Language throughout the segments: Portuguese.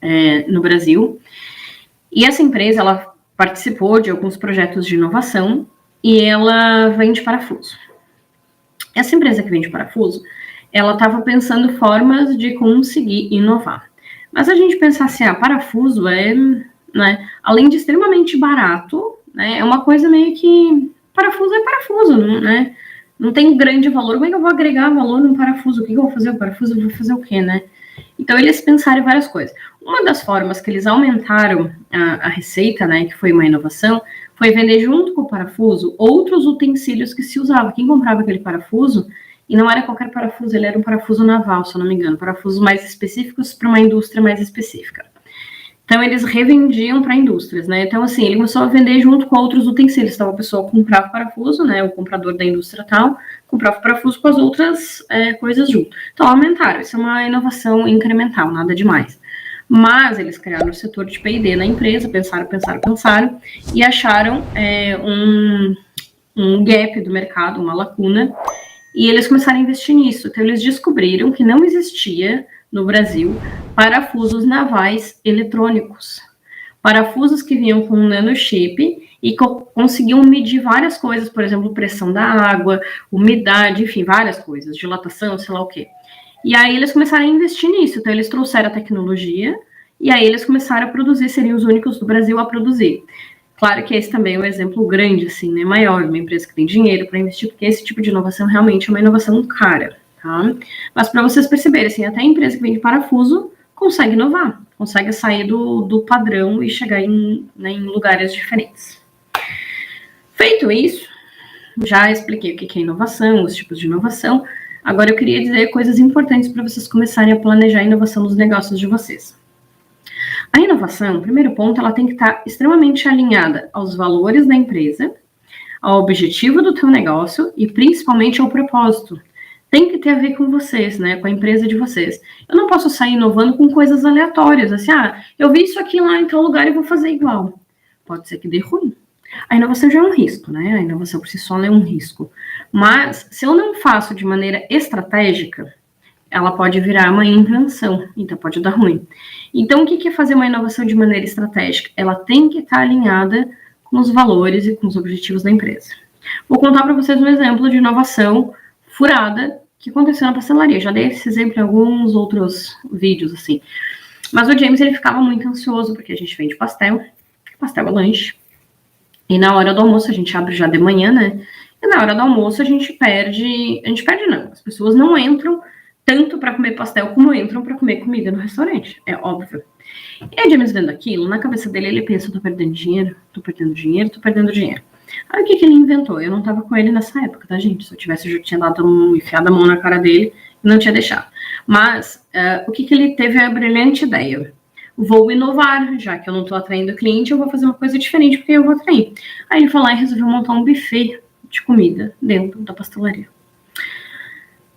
aqui no Brasil. E essa empresa, ela participou de alguns projetos de inovação e ela vende parafuso. Essa empresa que vende parafuso, ela estava pensando formas de conseguir inovar. Mas a gente pensar assim, parafuso né, além de extremamente barato, né, é uma coisa meio que parafuso é parafuso, né? Não tem grande valor. Como é que eu vou agregar valor num parafuso? O que eu vou fazer? O parafuso, eu vou fazer o quê, né? Então, eles pensaram em várias coisas. Uma das formas que eles aumentaram a receita, né, que foi uma inovação, foi vender junto com o parafuso outros utensílios que se usavam. Quem comprava aquele parafuso, e não era qualquer parafuso, ele era um parafuso naval, se eu não me engano, parafusos mais específicos para uma indústria mais específica. Então, eles revendiam para indústrias, né? Então, assim, ele começou a vender junto com outros utensílios. Então, a pessoa comprava o parafuso, né? O comprador da indústria tal, comprava o parafuso com as outras coisas junto. Então, aumentaram. Isso é uma inovação incremental, nada demais. Mas eles criaram o setor de P&D na empresa, pensaram, e acharam um gap do mercado, uma lacuna, e eles começaram a investir nisso. Então, eles descobriram que não existia no Brasil parafusos navais eletrônicos. Parafusos que vinham com um nanochip e conseguiam medir várias coisas, por exemplo, pressão da água, umidade, enfim, várias coisas, dilatação, sei lá o quê. E aí eles começaram a investir nisso. Então, eles trouxeram a tecnologia e aí eles começaram a produzir, seriam os únicos do Brasil a produzir. Claro que esse também é um exemplo grande, assim, né, maior, uma empresa que tem dinheiro para investir, porque esse tipo de inovação realmente é uma inovação cara, tá? Mas para vocês perceberem, assim, até a empresa que vende parafuso consegue inovar, consegue sair do padrão e chegar em lugares diferentes. Feito isso, já expliquei o que é inovação, os tipos de inovação. Agora eu queria dizer coisas importantes para vocês começarem a planejar a inovação nos negócios de vocês. A inovação, primeiro ponto, ela tem que estar extremamente alinhada aos valores da empresa, ao objetivo do teu negócio e principalmente ao propósito. Tem que ter a ver com vocês, né, com a empresa de vocês. Eu não posso sair inovando com coisas aleatórias, assim, eu vi isso aqui lá em tal lugar e vou fazer igual. Pode ser que dê ruim. A inovação já é um risco, né? A inovação por si só é um risco. Mas, se eu não faço de maneira estratégica, ela pode virar uma invenção, então pode dar ruim. Então, o que é fazer uma inovação de maneira estratégica? Ela tem que estar alinhada com os valores e com os objetivos da empresa. Vou contar para vocês um exemplo de inovação furada que aconteceu na pastelaria. Já dei esse exemplo em alguns outros vídeos, assim. Mas o James, ele ficava muito ansioso, porque a gente vende pastel é lanche. E na hora do almoço, a gente abre já de manhã, né? E na hora do almoço, a gente perde não. As pessoas não entram tanto para comer pastel como entram para comer comida no restaurante, é óbvio. E a James vendo aquilo, na cabeça dele, ele pensa, tô perdendo dinheiro. Aí o que ele inventou? Eu não tava com ele nessa época, tá, gente? Se eu tivesse, eu já tinha enfiado a mão na cara dele e não tinha deixado. Mas, o que ele teve a brilhante ideia? Vou inovar, já que eu não estou atraindo cliente, eu vou fazer uma coisa diferente, porque eu vou atrair. Aí ele foi lá e resolveu montar um buffet de comida dentro da pastelaria.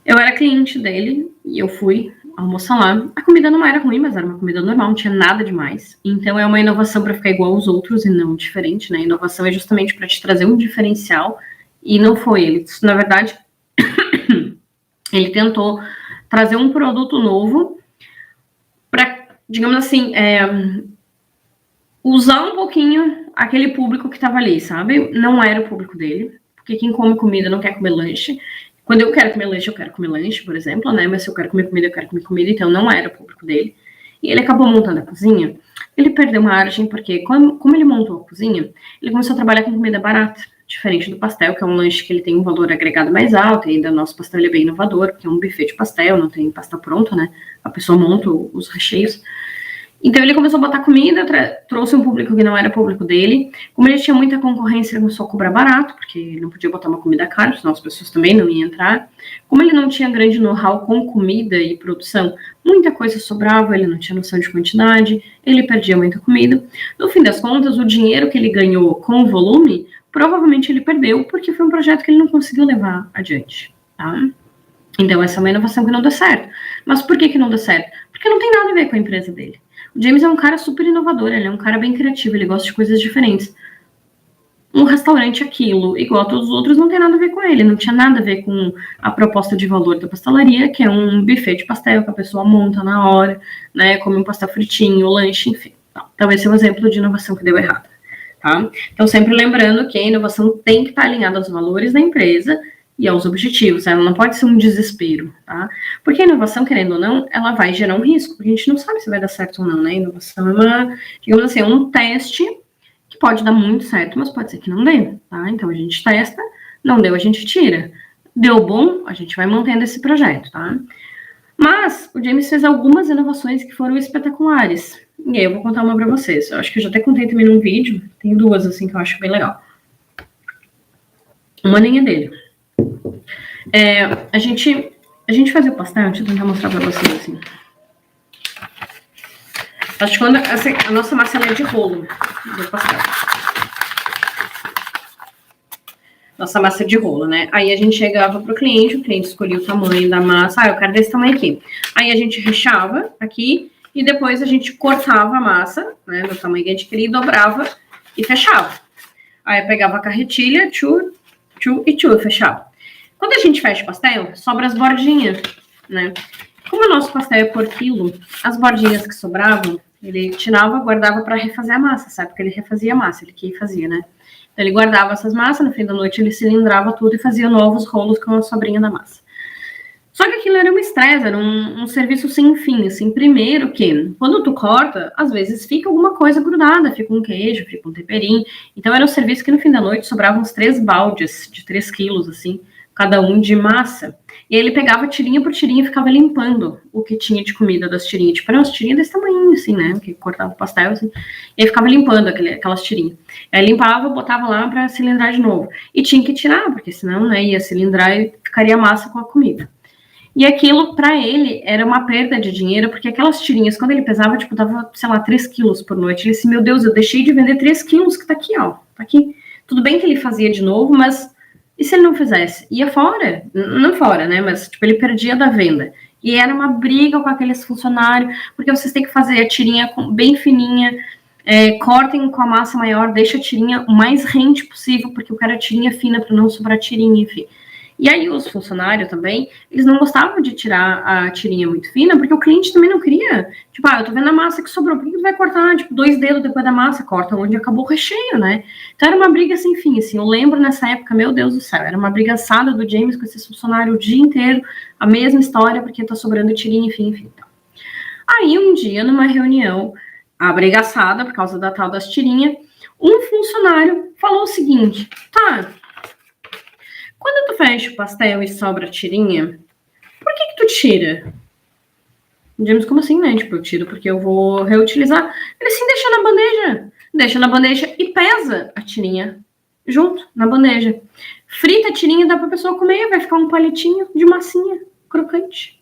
Eu era cliente dele e eu fui almoçar lá. A comida não era ruim, mas era uma comida normal, não tinha nada demais. Então é uma inovação para ficar igual aos outros e não diferente, né? A inovação é justamente para te trazer um diferencial e não foi ele. Na verdade, ele tentou trazer um produto novo para, digamos assim, usar um pouquinho aquele público que estava ali, sabe? Não era o público dele, porque quem come comida não quer comer lanche. Quando eu quero comer lanche, por exemplo, né? Mas se eu quero comer comida, eu quero comer comida, então não era o público dele. E ele acabou montando a cozinha, ele perdeu margem, porque como ele montou a cozinha, ele começou a trabalhar com comida barata, diferente do pastel, que é um lanche que ele tem um valor agregado mais alto, e ainda o nosso pastel é bem inovador, porque é um buffet de pastel, não tem pastel pronto, né? A pessoa monta os recheios. Então ele começou a botar comida, trouxe um público que não era público dele. Como ele tinha muita concorrência, ele começou a cobrar barato, porque ele não podia botar uma comida cara, senão as pessoas também não iam entrar. Como ele não tinha grande know-how com comida e produção, muita coisa sobrava, ele não tinha noção de quantidade, ele perdia muita comida. No fim das contas, o dinheiro que ele ganhou com o volume, provavelmente ele perdeu, porque foi um projeto que ele não conseguiu levar adiante, tá? Então essa é uma inovação que não deu certo. Mas por que não deu certo? Porque não tem nada a ver com a empresa dele. O James é um cara super inovador, ele é um cara bem criativo, ele gosta de coisas diferentes. um restaurante aquilo, igual a todos os outros, não tem nada a ver com ele, não tinha nada a ver com a proposta de valor da pastelaria, que é um buffet de pastel que a pessoa monta na hora, né, come um pastel fritinho, lanche, enfim. Então, esse é um exemplo de inovação que deu errado. Tá? Então, sempre lembrando que a inovação tem que estar alinhada aos valores da empresa e aos objetivos, ela não pode ser um desespero, tá? Porque a inovação, querendo ou não, ela vai gerar um risco, porque a gente não sabe se vai dar certo ou não, né? A inovação é uma, digamos assim, um teste que pode dar muito certo, mas pode ser que não dê, tá? Então, a gente testa, não deu, a gente tira. Deu bom, a gente vai mantendo esse projeto, tá? Mas o James fez algumas inovações que foram espetaculares. E aí eu vou contar uma para vocês. Eu acho que eu já até contei também num vídeo. Tem duas, assim, que eu acho bem legal. Uma nem é dele. A gente fazia o pastel, deixa eu tentar mostrar para vocês, assim. Acho que quando a nossa massa é de rolo do pastel. Nossa massa de rolo, né? Aí a gente chegava pro cliente, o cliente escolhia o tamanho da massa. Eu quero desse tamanho aqui. Aí a gente rechava aqui e depois a gente cortava a massa, né, no tamanho que a gente queria, e dobrava e fechava. Aí eu pegava a carretilha, e fechava. Quando a gente fecha o pastel, sobra as bordinhas, né? Como o nosso pastel é por quilo, as bordinhas que sobravam, ele tirava, guardava para refazer a massa, sabe? Porque ele refazia a massa, ele que fazia, né? Então ele guardava essas massas, no fim da noite ele cilindrava tudo e fazia novos rolos com a sobrinha da massa. Só que aquilo era um estresse, era um serviço sem fim, assim. Primeiro que, quando tu corta, às vezes fica alguma coisa grudada, fica um queijo, fica um temperinho. Então era um serviço que no fim da noite sobravam uns 3 baldes de 3 quilos, assim, cada um de massa. E aí ele pegava tirinha por tirinha e ficava limpando o que tinha de comida das tirinhas. Tipo, eram umas tirinhas desse tamanho, assim, né? Que cortava o pastel, assim. E aí ficava limpando aquelas tirinhas. Aí limpava, botava lá pra cilindrar de novo. E tinha que tirar, porque senão, né, ia cilindrar e ficaria massa com a comida. E aquilo, pra ele, era uma perda de dinheiro, porque aquelas tirinhas, quando ele pesava, tipo, dava, sei lá, 3 quilos por noite. Ele disse, meu Deus, eu deixei de vender 3 quilos, que tá aqui, ó. Tá aqui. Tudo bem que ele fazia de novo, mas... E se ele não fizesse? Ia fora. Não fora, né? Mas, tipo, ele perdia da venda. E era uma briga com aqueles funcionários, porque vocês têm que fazer a tirinha bem fininha, cortem com a massa maior, deixa a tirinha o mais rente possível, porque eu quero a tirinha fina para não sobrar tirinha, enfim. E aí os funcionários também, eles não gostavam de tirar a tirinha muito fina, porque o cliente também não queria. Tipo, eu tô vendo a massa que sobrou, por que tu vai cortar, tipo, 2 dedos depois da massa? Corta onde acabou o recheio, né? Então era uma briga sem fim, assim. Eu lembro nessa época, meu Deus do céu, era uma briga assada do James com esse funcionário o dia inteiro, a mesma história, porque tá sobrando tirinha, enfim. Aí um dia, numa reunião, abrigaçada por causa da tal das tirinhas, um funcionário falou o seguinte, tá... Quando tu fecha o pastel e sobra tirinha, por que tu tira? James, como assim, né? Tipo, eu tiro porque eu vou reutilizar. Ele assim, deixa na bandeja. Deixa na bandeja e pesa a tirinha junto, na bandeja. Frita a tirinha e dá pra pessoa comer, vai ficar um palitinho de massinha crocante.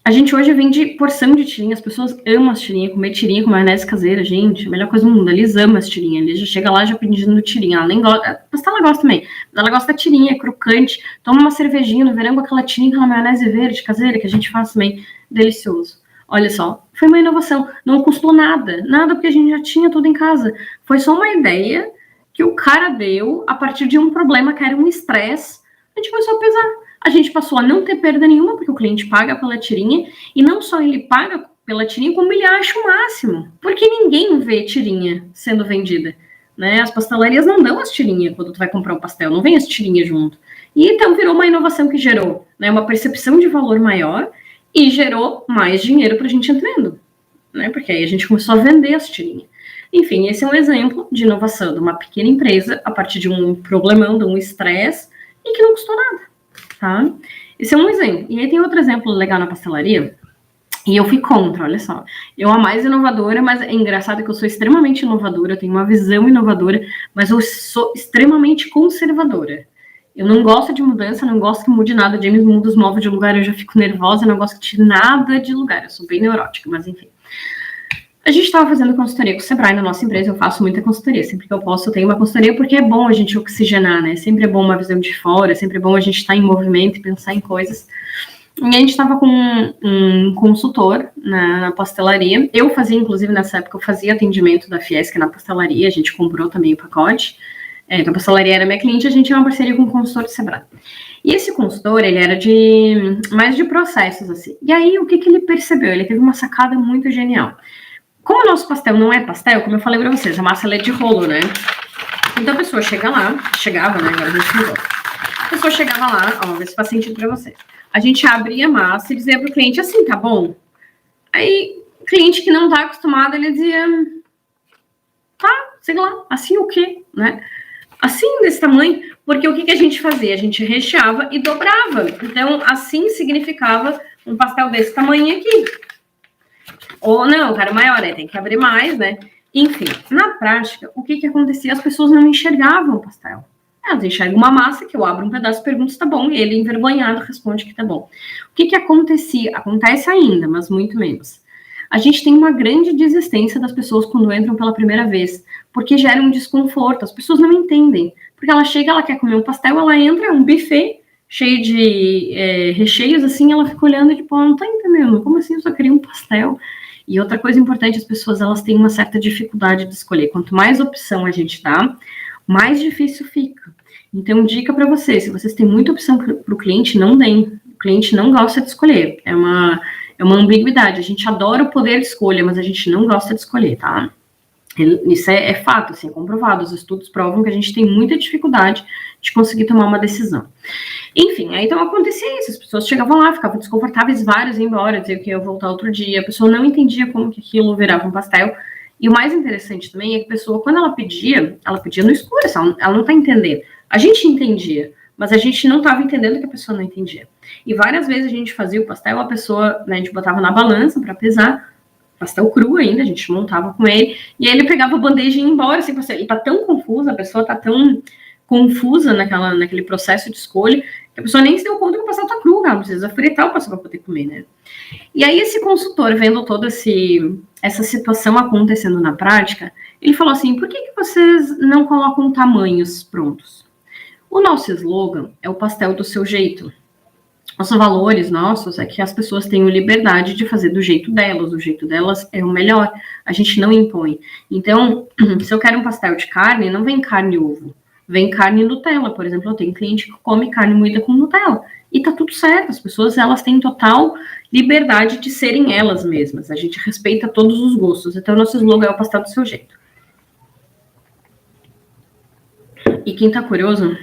A gente hoje vende porção de tirinha, as pessoas amam as tirinhas, comer tirinha com maionese caseira, gente, a melhor coisa do mundo, eles amam as tirinhas, eles já chegam lá já pedindo tirinha, ela nem gosta, mas ela gosta também, mas ela gosta da tirinha, é crocante, toma uma cervejinha no verão com aquela tirinha, aquela maionese verde caseira que a gente faz também, delicioso. Olha só, foi uma inovação, não custou nada porque a gente já tinha tudo em casa, foi só uma ideia que o cara deu a partir de um problema que era um estresse, a gente começou a pesar. A gente passou a não ter perda nenhuma, porque o cliente paga pela tirinha, e não só ele paga pela tirinha, como ele acha o máximo. Porque ninguém vê tirinha sendo vendida, né? As pastelarias não dão as tirinhas quando tu vai comprar um pastel, não vem as tirinhas junto. E então virou uma inovação que gerou, né, uma percepção de valor maior e gerou mais dinheiro pra gente entrando, né? Porque aí a gente começou a vender as tirinhas. Enfim, esse é um exemplo de inovação de uma pequena empresa a partir de um problemão, de um estresse, e que não custou nada. Tá? Esse é um exemplo. E aí tem outro exemplo legal na pastelaria, e eu fui contra, olha só. Eu a mais inovadora, mas é engraçado que eu sou extremamente inovadora, eu tenho uma visão inovadora, mas eu sou extremamente conservadora. Eu não gosto de mudança, não gosto que mude nada. James muda os móveis de lugar, eu já fico nervosa, eu não gosto que tire nada de lugar. Eu sou bem neurótica, mas enfim. A gente estava fazendo consultoria com o Sebrae na nossa empresa, eu faço muita consultoria, sempre que eu posso eu tenho uma consultoria, porque é bom a gente oxigenar, né, sempre é bom uma visão de fora, sempre é bom a gente estar em movimento e pensar em coisas. E a gente estava com um consultor na pastelaria. Eu fazia, inclusive, nessa época, eu fazia atendimento da Fiesc na pastelaria, a gente comprou também o pacote. Então, a pastelaria era minha cliente, a gente tinha uma parceria com um consultor de Sebrae. E esse consultor, ele era mais de processos, assim. E aí, o que ele percebeu? Ele teve uma sacada muito genial. Como o nosso pastel não é pastel, como eu falei pra vocês, a massa ela é de rolo, né? Então, a pessoa chegava, né? Agora a gente mudou. A pessoa chegava lá, ó, vê se faz sentido pra vocês. A gente abria a massa e dizia pro cliente assim, tá bom? Aí, cliente que não tá acostumado, ele dizia, tá, sei lá, assim o quê, né? Assim, desse tamanho, porque o que a gente fazia? A gente recheava e dobrava. Então, assim significava um pastel desse tamanho aqui. Ou não, cara, maior, tem que abrir mais, né? Enfim, na prática, o que acontecia? As pessoas não enxergavam o pastel. Elas enxergam uma massa que eu abro um pedaço e pergunto se tá bom, e ele, envergonhado, responde que tá bom. O que acontecia? Acontece ainda, mas muito menos. A gente tem uma grande desistência das pessoas quando entram pela primeira vez, porque gera um desconforto, as pessoas não entendem. Porque ela chega, ela quer comer um pastel, ela entra, é um buffet cheio de recheios, assim, ela fica olhando e tipo, não tá entendendo, como assim eu só queria um pastel? E outra coisa importante, as pessoas, elas têm uma certa dificuldade de escolher. Quanto mais opção a gente dá, mais difícil fica. Então, dica para vocês, se vocês têm muita opção para o cliente, não deem. O cliente não gosta de escolher. É uma ambiguidade. A gente adora o poder de escolha, mas a gente não gosta de escolher, tá? Isso é fato, assim, é comprovado. Os estudos provam que a gente tem muita dificuldade de conseguir tomar uma decisão. Enfim, aí então acontecia isso, as pessoas chegavam lá, ficavam desconfortáveis, vários iam embora, diziam que ia voltar outro dia, a pessoa não entendia como que aquilo virava um pastel. E o mais interessante também é que a pessoa, quando ela pedia no escuro, ela não tá entendendo. A gente entendia, mas a gente não estava entendendo que a pessoa não entendia. E várias vezes a gente fazia o pastel, a pessoa, né, a gente botava na balança para pesar, pastel cru ainda, a gente montava com ele, e aí ele pegava a bandeja e ia embora, assim, ele tá tão confuso, a pessoa tá tão confusa naquele processo de escolha, que a pessoa nem se deu conta que o pastel tá cru, cara, precisa fritar o pastel para poder comer, né? E aí esse consultor, vendo toda essa situação acontecendo na prática, ele falou assim, por que vocês não colocam tamanhos prontos? O nosso slogan é o pastel do seu jeito. Os valores nossos é que as pessoas tenham liberdade de fazer do jeito delas. O jeito delas é o melhor. A gente não impõe. Então, se eu quero um pastel de carne, não vem carne e ovo. Vem carne e Nutella. Por exemplo, eu tenho cliente que come carne moída com Nutella. E tá tudo certo. As pessoas, elas têm total liberdade de serem elas mesmas. A gente respeita todos os gostos. Então, nosso slogan é o pastel do seu jeito. E quem tá curioso...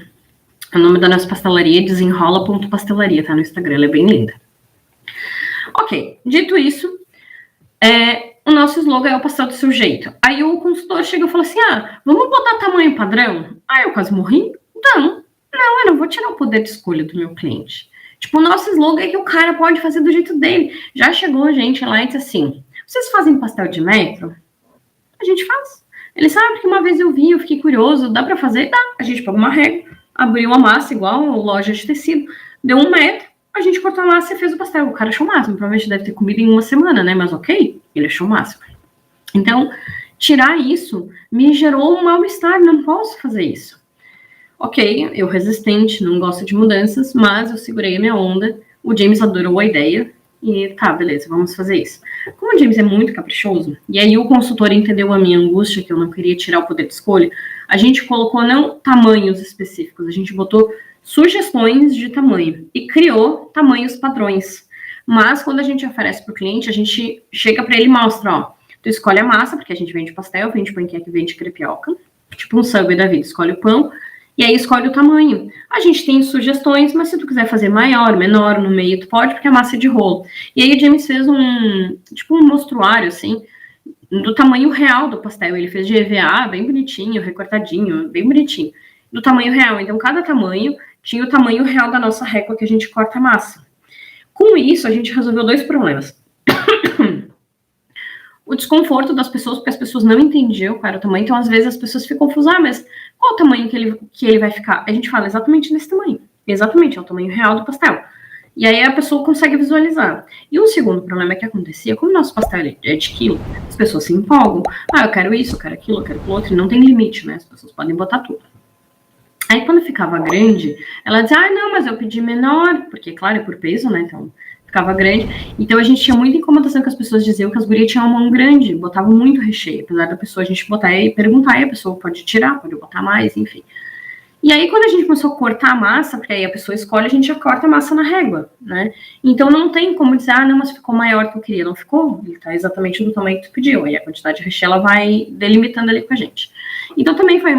O nome da nossa pastelaria é desenrola.pastelaria, tá? No Instagram, ela é bem linda. Ok, dito isso, o nosso slogan é o pastel do seu jeito. Aí o consultor chegou e falou assim, vamos botar tamanho padrão? Aí eu quase morri. Não, eu não vou tirar o poder de escolha do meu cliente. Tipo, o nosso slogan é que o cara pode fazer do jeito dele. Já chegou gente lá e disse assim, vocês fazem pastel de metro? A gente faz. Ele sabe porque uma vez eu vi, eu fiquei curioso, dá pra fazer? Dá. A gente pega uma régua, abriu a massa igual a loja de tecido, deu 1 metro, a gente cortou a massa e fez o pastel. O cara achou o máximo, provavelmente deve ter comido em 1 semana, né? Mas ok, ele achou o máximo. Então, tirar isso me gerou um mal-estar, não posso fazer isso. Ok, eu resistente, não gosto de mudanças, mas eu segurei a minha onda, o James adorou a ideia, e tá, beleza, vamos fazer isso. Como o James é muito caprichoso, e aí o consultor entendeu a minha angústia, que eu não queria tirar o poder de escolha, a gente colocou não tamanhos específicos, a gente botou sugestões de tamanho e criou tamanhos padrões. Mas quando a gente oferece para o cliente, a gente chega para ele e mostra, ó, tu escolhe a massa, porque a gente vende pastel, vende panqueca, vende crepioca, tipo um Subway da vida, escolhe o pão, e aí escolhe o tamanho. A gente tem sugestões, mas se tu quiser fazer maior, menor, no meio, tu pode, porque a massa é de rolo. E aí o James fez um mostruário, assim, do tamanho real do pastel. Ele fez de EVA, bem bonitinho, recortadinho, bem bonitinho. Do tamanho real. Então, cada tamanho tinha o tamanho real da nossa régua que a gente corta a massa. Com isso, a gente resolveu 2 problemas. O desconforto das pessoas, porque as pessoas não entendiam qual era o tamanho. Então, às vezes, as pessoas ficam confusas. Mas qual o tamanho que ele vai ficar? A gente fala exatamente nesse tamanho. Exatamente, é o tamanho real do pastel. E aí a pessoa consegue visualizar. E um segundo problema que acontecia, como o nosso pastel é de quilo, as pessoas se empolgam. Eu quero isso, eu quero aquilo, eu quero aquilo outro. E não tem limite, né? As pessoas podem botar tudo. Aí, quando ficava grande, ela dizia, não, mas eu pedi menor, porque, claro, é por peso, né, então ficava grande. Então, a gente tinha muita incomodação que as pessoas diziam que as gurias tinham uma mão grande, botavam muito recheio, apesar da pessoa, a gente botar e perguntar, e a pessoa pode tirar, pode botar mais, enfim. E aí, quando a gente começou a cortar a massa, porque aí a pessoa escolhe, a gente já corta a massa na régua, né? Então, não tem como dizer, não, mas ficou maior do que eu queria. Não ficou, ele tá exatamente do tamanho que tu pediu. Aí a quantidade de recheio, ela vai delimitando ali com a gente. Então, também foi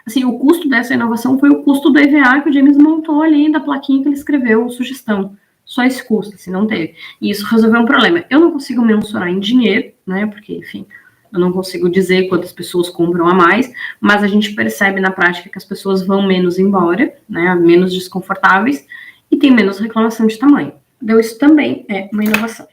assim, o custo dessa inovação foi o custo do EVA que o James montou ali, da plaquinha que ele escreveu, sugestão. Só esse custo, assim, não teve. E isso resolveu um problema. Eu não consigo mensurar em dinheiro, né? Porque, enfim, eu não consigo dizer quantas pessoas compram a mais, mas a gente percebe na prática que as pessoas vão menos embora, né, menos desconfortáveis, e tem menos reclamação de tamanho. Então, isso também é uma inovação.